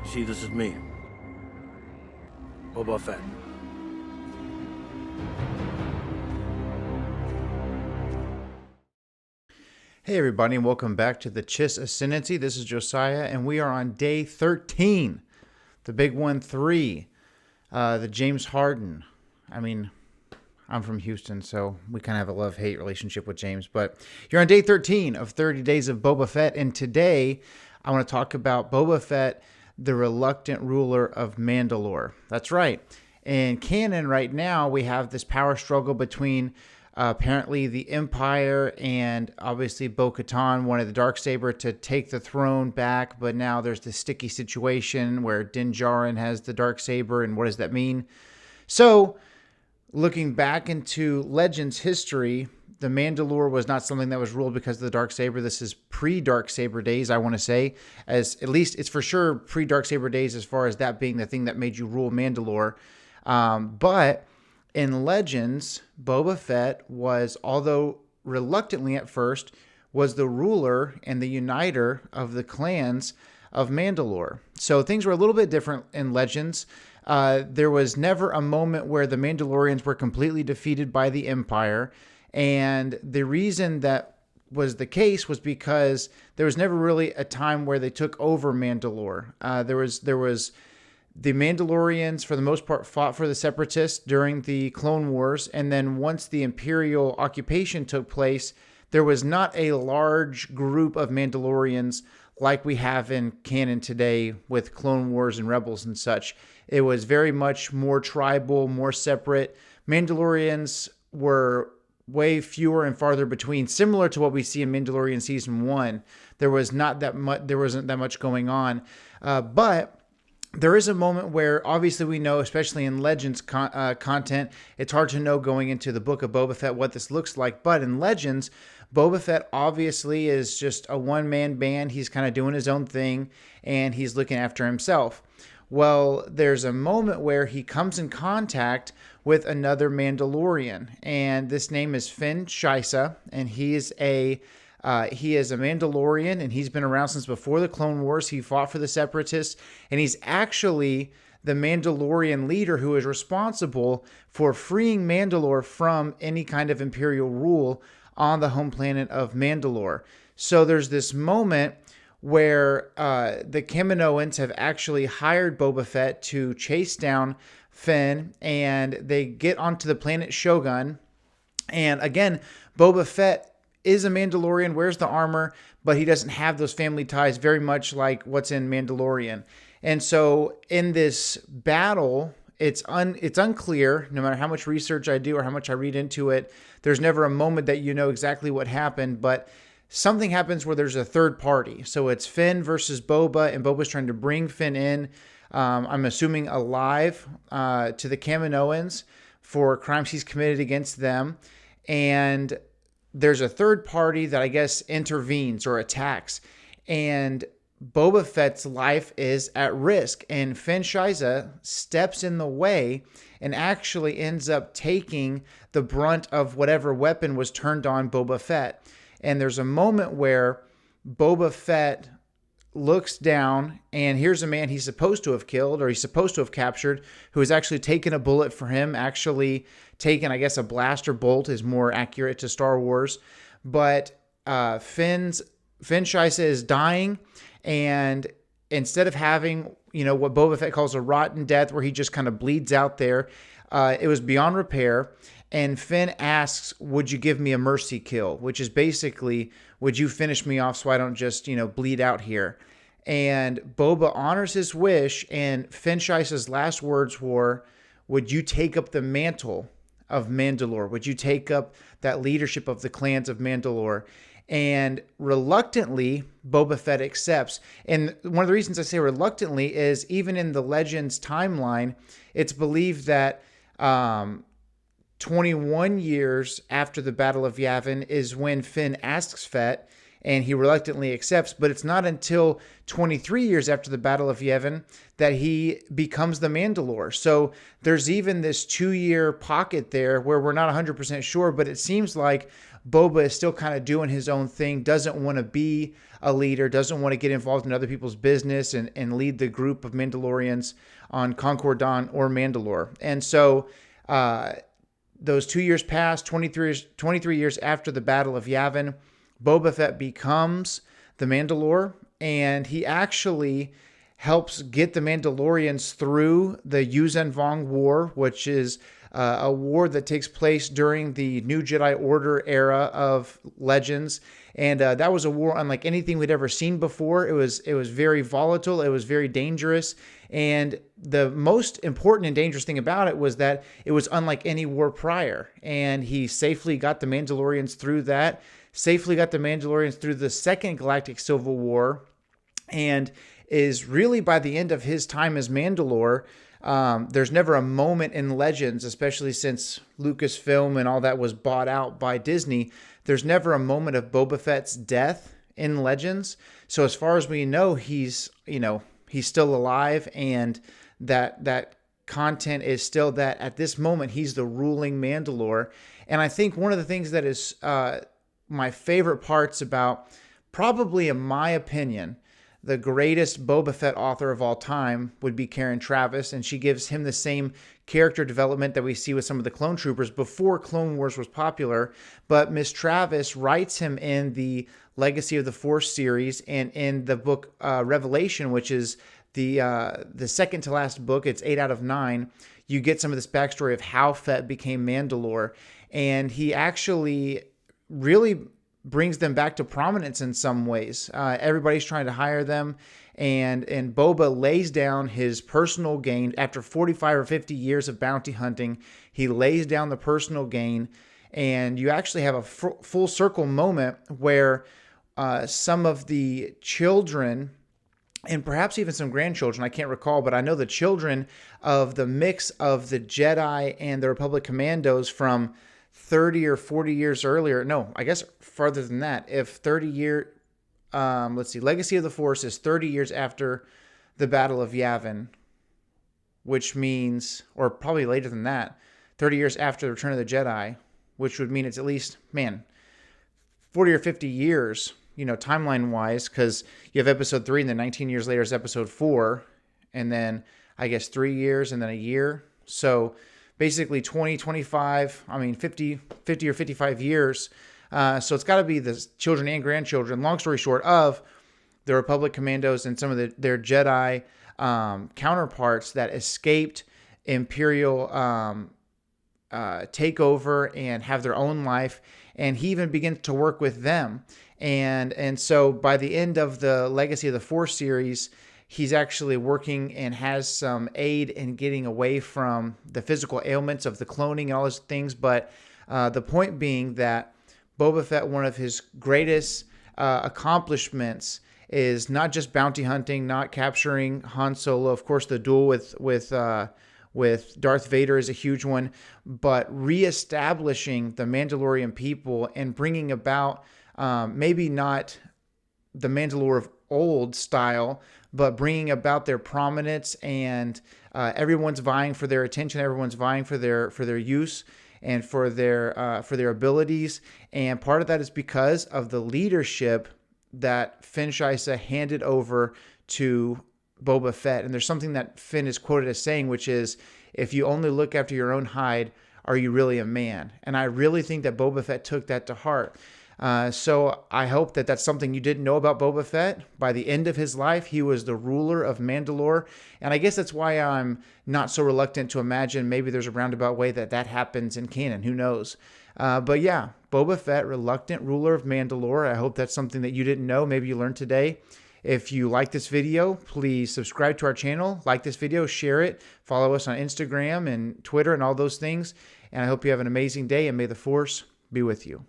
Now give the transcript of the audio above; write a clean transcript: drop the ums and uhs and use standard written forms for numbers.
See, this is me, Boba Fett. Hey everybody, and welcome back to the Chiss Ascendancy. This is Josiah, and we are on day 13, the big 1-3, the James Harden. I mean, I'm from Houston, so we kind of have a love-hate relationship with James, but you're on day 13 of 30 Days of Boba Fett, and today I want to talk about Boba Fett, the reluctant ruler of Mandalore. That's right. In canon right now, we have this power struggle between apparently the Empire and obviously Bo Katan wanted the Darksaber to take the throne back, but now there's this sticky situation where Din Djarin has the Darksaber, and what does that mean? So, looking back into Legends history, the Mandalore was not something that was ruled because of the Darksaber. This is pre-Darksaber days, I want to say. As at least it's for sure pre-Darksaber days as far as that being the thing that made you rule Mandalore. But in Legends, Boba Fett was, although reluctantly at first, was the ruler and the uniter of the clans of Mandalore. So things were a little bit different in Legends. There was never a moment where the Mandalorians were completely defeated by the Empire. And the reason that was the case was because there was never really a time where they took over Mandalore. There was the Mandalorians, for the most part, fought for the Separatists during the Clone Wars. And then once the Imperial occupation took place, there was not a large group of Mandalorians like we have in canon today with Clone Wars and Rebels and such. It was very much more tribal, more separate. Mandalorians were way fewer and farther between, similar to what we see in Mandalorian season 1. There wasn't that much going on, but there is a moment where obviously we know, especially in Legends content, it's hard to know going into the book of Boba Fett what this looks like. But in Legends, Boba Fett obviously is just a one-man band. He's kind of doing his own thing, and he's looking after himself. Well, there's a moment where he comes in contact with another Mandalorian, and this name is Finn Shisa, and he is a Mandalorian, and he's been around since before the Clone Wars. He fought for the Separatists, and he's actually the Mandalorian leader who is responsible for freeing Mandalore from any kind of Imperial rule on the home planet of Mandalore. So there's this moment where the Kaminoans have actually hired Boba Fett to chase down Finn, and they get onto the planet Shogun. And again, Boba Fett is a Mandalorian, wears the armor, but he doesn't have those family ties, very much like what's in Mandalorian. And so in this battle, it's unclear, no matter how much research I do or how much I read into it, there's never a moment that you know exactly what happened, but something happens where there's a third party. So it's Finn versus Boba, and Boba's trying to bring Finn in, I'm assuming alive, to the Kaminoans for crimes he's committed against them. And there's a third party that I guess intervenes or attacks, and Boba Fett's life is at risk, and Finn Shisa steps in the way and actually ends up taking the brunt of whatever weapon was turned on Boba Fett. And there's a moment where Boba Fett looks down, and here's a man he's supposed to have killed, or he's supposed to have captured, who has actually taken a bullet for him, actually taken, I guess, a blaster bolt is more accurate to Star Wars. But Finn Shisa is dying, and instead of having, what Boba Fett calls a rotten death, where he just kind of bleeds out there, it was beyond repair. And Finn asks, would you give me a mercy kill? Which is basically, would you finish me off so I don't just, bleed out here? And Boba honors his wish, and Finn Shisa's last words were, would you take up the mantle of Mandalore? Would you take up that leadership of the clans of Mandalore? And reluctantly, Boba Fett accepts. And one of the reasons I say reluctantly is even in the Legends timeline, it's believed that 21 years after the Battle of Yavin is when Finn asks Fett, and he reluctantly accepts, but it's not until 23 years after the Battle of Yavin that he becomes the Mandalore. So there's even this 2-year pocket there where we're not 100% sure, but it seems like Boba is still kind of doing his own thing, doesn't want to be a leader, doesn't want to get involved in other people's business and lead the group of Mandalorians on Concord Dawn or Mandalore. And so those 2 years pass, 23 years after the Battle of Yavin, Boba Fett becomes the Mandalore, and he actually helps get the Mandalorians through the Yuuzhan Vong War, which is a war that takes place during the New Jedi Order era of Legends. And that was a war unlike anything we'd ever seen before. It was very volatile. It was very dangerous. And the most important and dangerous thing about it was that it was unlike any war prior. And he safely got the Mandalorians through that, safely got the Mandalorians through the Second Galactic Civil War, and is really, by the end of his time as Mandalore, there's never a moment in Legends, especially since Lucasfilm and all that was bought out by Disney, there's never a moment of Boba Fett's death in Legends. So as far as we know, he's still alive, and that content is still that at this moment he's the ruling Mandalore. And I think one of the things that is my favorite parts about, probably in my opinion, the greatest Boba Fett author of all time would be Karen Traviss, and she gives him the same character development that we see with some of the clone troopers before Clone Wars was popular. But Miss Traviss writes him in the Legacy of the Force series and in the book Revelation, which is the second to last book. It's 8 out of 9. You get some of this backstory of how Fett became Mandalore, and he actually really brings them back to prominence in some ways. Everybody's trying to hire them, and Boba lays down his personal gain. After 45 or 50 years of bounty hunting, he lays down the personal gain, and you actually have a full circle moment where some of the children, and perhaps even some grandchildren, I can't recall, but I know the children of the mix of the Jedi and the Republic Commandos from 30 or 40 years earlier. No, I guess farther than that. If Legacy of the Force is 30 years after the Battle of Yavin, which means, or probably later than that, 30 years after the Return of the Jedi, which would mean it's at least, 40 or 50 years, timeline-wise, because you have Episode 3, and then 19 years later is Episode 4, and then, I guess, 3 years, and then a year. So basically 20, 25, 50 or 55 years. So it's got to be the children and grandchildren, long story short, of the Republic Commandos and some of their Jedi counterparts that escaped Imperial takeover and have their own life. And he even begins to work with them. And so by the end of the Legacy of the Force series, he's actually working and has some aid in getting away from the physical ailments of the cloning and all those things. But the point being that Boba Fett, one of his greatest accomplishments is not just bounty hunting, not capturing Han Solo. Of course, the duel with Darth Vader is a huge one, but reestablishing the Mandalorian people and bringing about maybe not the Mandalore of old style, but bringing about their prominence, and everyone's vying for their attention. Everyone's vying for their use and for their abilities. And part of that is because of the leadership that Finn Shisa handed over to Boba Fett. And there's something that Finn is quoted as saying, which is, if you only look after your own hide, are you really a man? And I really think that Boba Fett took that to heart. So I hope that that's something you didn't know about Boba Fett. By the end of his life, he was the ruler of Mandalore. And I guess that's why I'm not so reluctant to imagine maybe there's a roundabout way that happens in canon. Who knows? But yeah, Boba Fett, reluctant ruler of Mandalore. I hope that's something that you didn't know. Maybe you learned today. If you like this video, please subscribe to our channel, like this video, share it, follow us on Instagram and Twitter and all those things. And I hope you have an amazing day, and may the Force be with you.